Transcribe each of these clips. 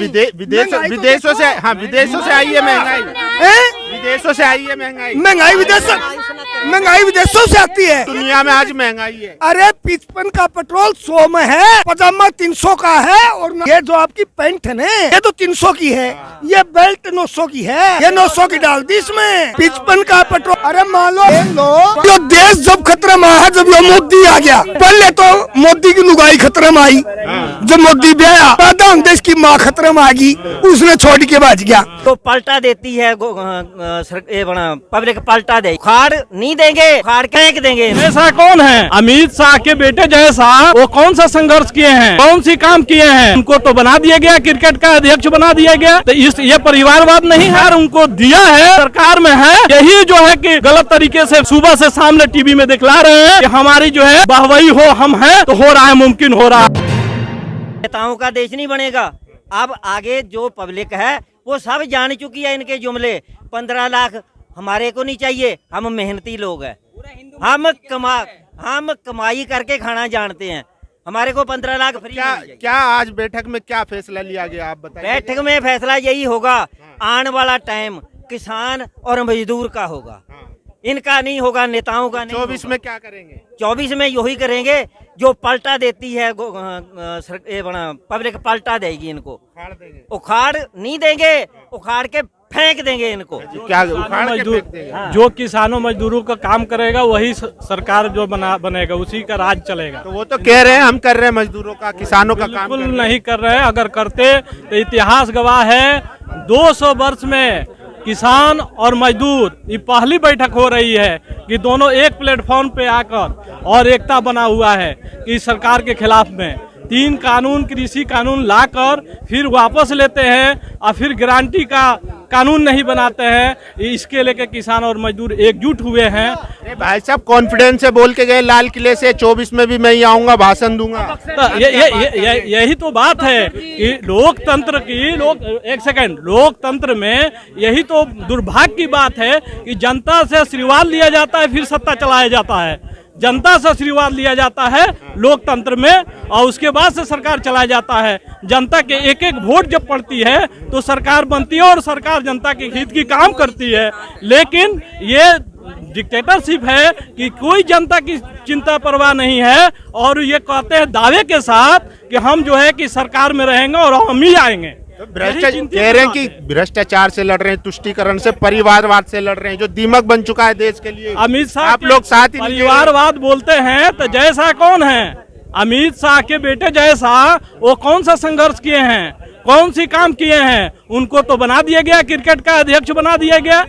विदेशों से, हाँ विदेशों से आई है महंगाई, विदेशों से आई है महंगाई। महंगाई विदेशों से आती है। दुनिया में आज महंगाई है। अरे 55 का पेट्रोल 100 में है, पजामा 300 का है, और ये जो आपकी पैंट है ना ये तो 300 की है, ये बेल्ट 900 की है, ये 900 की डाल दी इसमें। 55 का पेट्रोल। अरे मान लो जो देश जब खतरे में है, जब ये मोदी आ गया, पहले तो मोदी की लुगाई खतरे में आई, जब मोदी भी आया प्रधान देश की माँ खतरे में आ गई, उसने छोड़ के भाग गया। तो पलटा देती है पब्लिक, पलटा दे, उखाड़ नहीं देंगे, उखाड़ फेंक देंगे। ऐसा कौन है? अमित शाह के बेटे जैसा वो कौन सा संघर्ष किए हैं, कौन सी काम किए हैं? उनको तो बना दिया गया, क्रिकेट का अध्यक्ष बना दिया गया। तो ये परिवारवाद नहीं है, उनको दिया है, सरकार में है, यही जो है कि गलत तरीके से सुबह से सामने टीवी में दिखला रहे हैं कि हमारी जो है वाहवाही हो, हम हैं तो हो रहा है, मुमकिन हो रहा है। नेताओं का देश नहीं बनेगा। अब आगे जो पब्लिक है वो सब जान चुकी है इनके जुमले। 15 लाख हमारे को नहीं चाहिए, हम मेहनती लोग हैं, हम कमाई करके खाना जानते हैं, हमारे को 15 लाख फ्री। क्या आज बैठक में क्या फैसला लिया गया, आप बताइए। बैठक में फैसला यही होगा, आने वाला टाइम किसान और मजदूर का होगा, इनका नहीं होगा, नेताओं का नहीं। 24 में क्या करेंगे? 24 में यही करेंगे जो पलटा देती है पब्लिक, पलटा देगी इनको, उखाड़ नहीं देंगे, उखाड़ के फेंक देंगे इनको। क्या उखाड़ के फेंक देंगे? जो किसानों मजदूरों का काम करेगा वही सरकार जो बनेगा, उसी का राज चलेगा। तो वो तो कह रहे हैं हम कर रहे हैं मजदूरों का, किसानों का काम बिल्कुल नहीं कर रहे हैं। अगर करते तो इतिहास गवाह है 200 वर्ष में किसान और मजदूर ये पहली बैठक हो रही है कि दोनों एक प्लेटफॉर्म पे आकर, और एकता बना हुआ है कि सरकार के खिलाफ में 3 कानून, कृषि कानून लाकर फिर वापस लेते हैं और फिर गारंटी का कानून नहीं बनाते हैं। इसके लेके किसान और मजदूर एकजुट हुए हैं। भाई साहब कॉन्फिडेंस से बोल के गए लाल किले से 24 में भी मैं ही आऊंगा, भाषण दूंगा। तो यही तो बात है कि लोकतंत्र की लोकतंत्र में यही तो दुर्भाग्य की बात है कि जनता से आशीर्वाद लिया जाता है, फिर सत्ता चलाया जाता है। जनता से आशीर्वाद लिया जाता है लोकतंत्र में, और उसके बाद से सरकार चलाया जाता है। जनता के एक एक वोट जब पड़ती है तो सरकार बनती है, और सरकार जनता के हित की काम करती है। लेकिन ये डिक्टेटरशिप है कि कोई जनता की चिंता परवाह नहीं है, और ये कहते हैं दावे के साथ कि हम जो है कि सरकार में रहेंगे और हम ही आएंगे। कह रहे हैं कि भ्रष्टाचार से लड़ रहे हैं, तुष्टीकरण से, परिवारवाद से लड़ रहे हैं, जो दीमक बन चुका है देश के लिए। अमित शाह आप लोग साथ ही परिवारवाद बोलते हैं तो जैसा कौन है? अमित शाह के बेटे जैसा वो कौन सा संघर्ष किए हैं, कौन सी काम किए हैं? उनको तो बना दिया गया, क्रिकेट का अध्यक्ष बना दिया गया।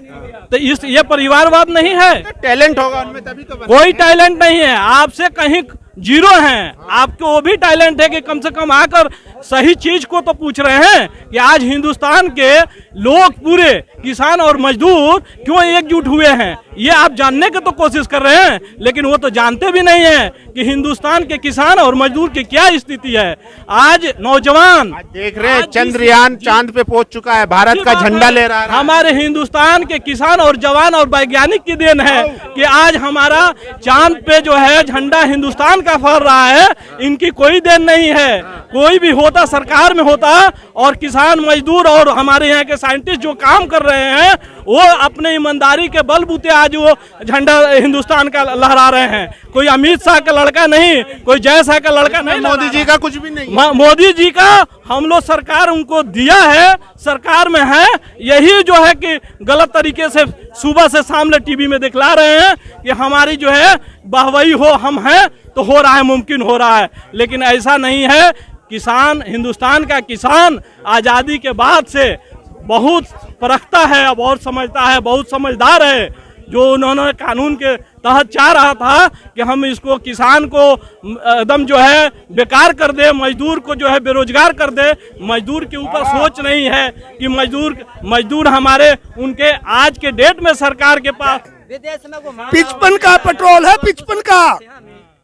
तो ये परिवारवाद नहीं है। टैलेंट होगा उनमें तभी तो। कोई टैलेंट नहीं है, आपसे कहीं जीरो हैं। आपको वो भी टैलेंट है कि कम से कम आकर सही चीज को तो पूछ रहे हैं कि आज हिंदुस्तान के लोग पूरे किसान और मजदूर क्यों एकजुट हुए हैं, ये आप जानने की तो कोशिश कर रहे हैं, लेकिन वो तो जानते भी नहीं है कि हिंदुस्तान के किसान और मजदूर की क्या स्थिति है। आज नौजवान देख रहे हैं चंद्रयान चांद पे पहुंच चुका है, भारत का झंडा ले रहा है। हमारे हिंदुस्तान के किसान और जवान और वैज्ञानिक की देन है कि आज हमारा चांद पे जो है झंडा हिंदुस्तान का फहर रहा है। इनकी कोई देन नहीं है। कोई भी होता सरकार में होता, और किसान मजदूर और हमारे यहाँ के साइंटिस्ट जो काम कर रहे हैं वो अपने ईमानदारी के बलबूते आज वो झंडा हिंदुस्तान का लहरा रहे हैं। कोई अमित शाह का लड़का नहीं, कोई जय शाह का लड़का नहीं, मोदी जी का कुछ भी नहीं। मोदी जी का हम लोग सरकार उनको दिया है, सरकार में है, यही जो है कि गलत तरीके से सुबह से सामने टीवी में दिखला रहे हैं कि हमारी जो है वाहवाही हो, हम हैं तो हो रहा है, मुमकिन हो रहा है। लेकिन ऐसा नहीं है। किसान, हिंदुस्तान का किसान आज़ादी के बाद से बहुत परखता है, बहुत समझता है, बहुत समझदार है। जो उन्होंने कानून के तहत चाह रहा था कि हम इसको किसान को एकदम जो है बेकार कर दे, मजदूर को जो है बेरोजगार कर दे, मजदूर के ऊपर सोच नहीं है कि मजदूर हमारे उनके आज के डेट में सरकार के पास 55 का पेट्रोल है, 55 का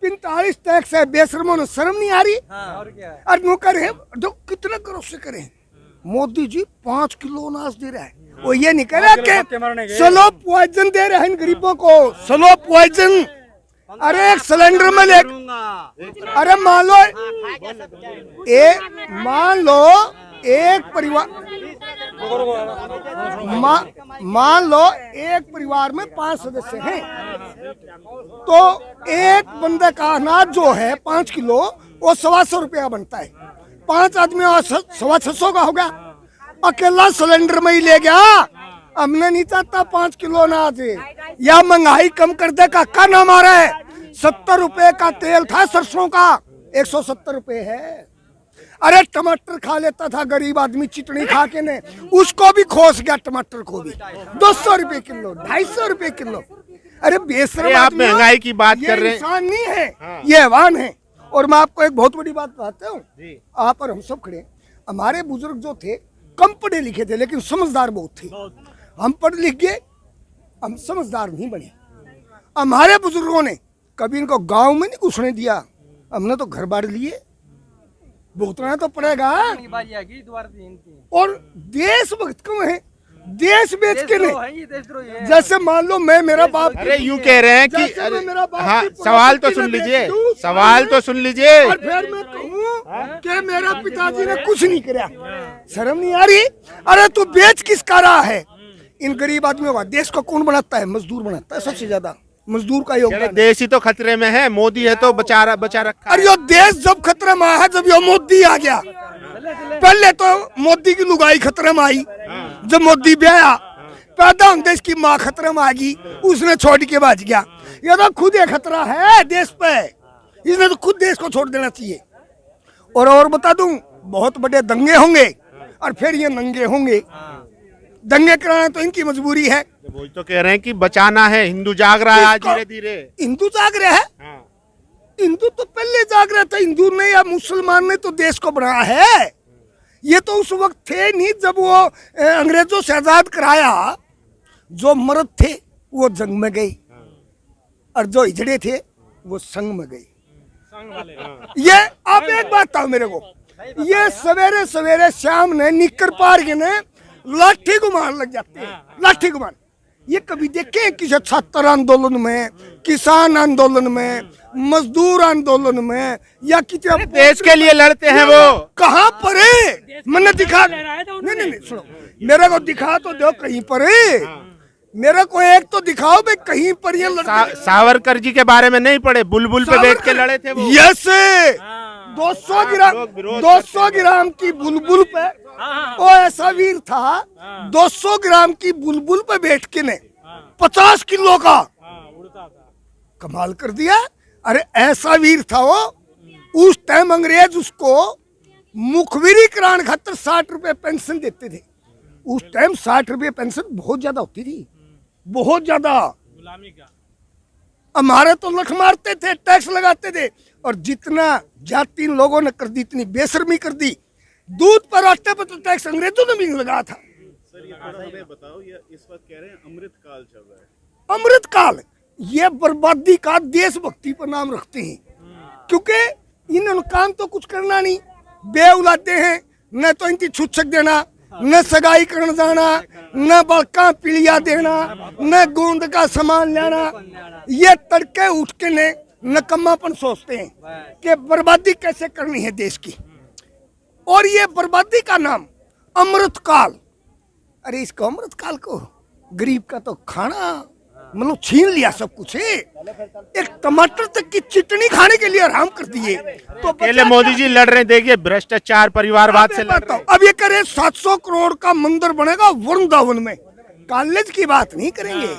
45 टैक्स है। बेशर्मों ने शर्म नहीं आ रही। और नौकर है जो कितने करोड़ से करे। मोदी जी 5 किलो अनाज दे रहा है, वो ये नहीं कह रहा कि स्लो पॉइजन दे रहे हैं गरीबों को, स्लो पॉइजन। अरे एक सिलेंडर में ले, अरे मान लो एक परिवार मान लो एक परिवार में 5 सदस्य हैं, तो एक बंदे का अनाज जो है 5 किलो वो 125 रुपये का बनता है। 5 आदमी 650 का होगा। अकेला सिलेंडर में ही ले गया। हमने नहीं चाहता 5 किलो अनाज या महंगाई कम कर दे का नाम आ रहा है। 70 रुपए का तेल था सरसों का, 170 रुपए है। अरे टमाटर खा लेता था गरीब आदमी चटनी खा के ने, उसको भी खोस गया टमाटर को भी। 200 रुपए किलो, 250 रुपए किलो। अरे बेशरम आप आदमी हो, महंगाई की बात कर रहे हैं। इंसान नहीं है, ये हैवान है। और मैं आपको एक बहुत बड़ी बात बताता हूँ, आप और हम सब खड़े, हमारे बुजुर्ग जो थे कम पढ़े लिखे थे लेकिन समझदार बहुत थे। हम पढ़ लिख गए, हम समझदार नहीं बने। हमारे बुजुर्गों ने कभी इनको गांव में नहीं घुसने दिया, हमने तो घर बार लिए, भुगतना तो पड़ेगा। और देशभक्त क्यों है, देश बेच के नहीं। जैसे मान लो मैं, मेरा बाप, अरे यूं कह रहे हैं कि जैसे मेरा बाप हाँ, की सवाल तो प्रॉपर्टी सुन में लीजिए, बेच दूं, सवाल तो सुन लीजिए। और फिर मैं कहूँ कि मेरा पिताजी ने कुछ नहीं किया, शर्म नहीं आ रही? अरे तू बेच किसका रहा है? इन गरीब आदमियों का देश को कौन बनाता है? मजदूर बनाता है। सबसे ज्यादा मजदूर का योगदान। देश ही तो खतरे में है, मोदी है तो बचा रखा। अरे यो देश जब खतरे में आया, जब यो मोदी आ गया। पहले तो मोदी की लुगाई खतरे में आई, जब मोदी ब्याया पैदा होते इसकी माँ खतरे में आ गई, उसने छोड़ के भाग गया। ये तो खुद ये खतरा है देश पे, इसने तो खुद देश को छोड़ देना चाहिए। और बता दूं, बहुत बड़े दंगे होंगे और फिर ये नंगे होंगे। दंगे कराना तो इनकी मजबूरी है। वही तो कह रहे हैं कि बचाना है, हिंदू जाग रहा है धीरे धीरे। हिंदू जाग रहा है, हिंदू तो पहले जाग रहा था। हिंदू ने या मुसलमान ने तो देश को बनाया है। ये तो उस वक्त थे नहीं जब वो अंग्रेजों से आजाद कराया। जो मर्द थे वो जंग में गए और जो हिजड़े थे वो संग में गए। ये आप एक बात था मेरे को, ये सवेरे सवेरे शाम ने निकर पार के ने लाठी घुमान लग जाते हैं। लाठी घुमान ये कभी देखे किसी छात्र आंदोलन में, किसान आंदोलन में, मजदूर आंदोलन में, या किसी देश के लिए लड़ते हैं वो? कहाँ पर है? मैंने दिखा, नहीं सुनो, मेरे को दिखा तो दो कहीं पर है। मेरे को एक तो दिखाओ भाई कहीं पर ये सावरकर जी के बारे में नहीं पढ़े? बुलबुल पे बैठ के लड़े थे वो। यस, 200 ग्राम की बुलबुल पे वो ऐसा वीर था, 200 ग्राम की बुलबुल पे बैठ के ने 50 किलो का कमाल कर दिया। अरे ऐसा वीर था वो। उस टाइम अंग्रेज उसको मुखबिरी कराने खातर 60 रुपए पेंशन देते थे। उस टाइम 60 रुपए पेंशन बहुत ज्यादा होती थी, बहुत ज्यादा। हमारे तो लठ मारते थे, टैक्स लगाते थे, और जितना जाति इन लोगों ने कर दी, इतनी बेशर्मी कर दी। दूध पर, आटे पर तो टैक्स अंग्रेजों ने भी लगाया था। सर ये थोड़ा हमें बताओ, ये इस वक्त कह रहे हैं अमृत काल चल रहा है। अमृत काल, ये बर्बादी का देशभक्ति पर नाम रखते हैं, क्योंकि इन्होंने काम तो कुछ करना नहीं। बे उलाते हैं, न तो इनकी छूछक देना, न सगाई करने जाना, न बड़का पीलिया देना, न गोंद का सामान लेना। ये तड़के उठ के ने नकम्मापन सोचते हैं कि बर्बादी कैसे करनी है देश की, और ये बर्बादी का नाम अमृत काल। अरे इसको अमृत काल को गरीब का तो खाना मतलब छीन लिया सब कुछ है। एक टमाटर तक की चटनी खाने के लिए आराम कर दिए। तो पहले मोदी जी लड़ रहे, देखिए भ्रष्टाचार परिवारवाद से लड़ रहे। अब ये करे 700 करोड़ का मंदिर बनेगा वृंदावन में, कॉलेज की बात नहीं करेंगे।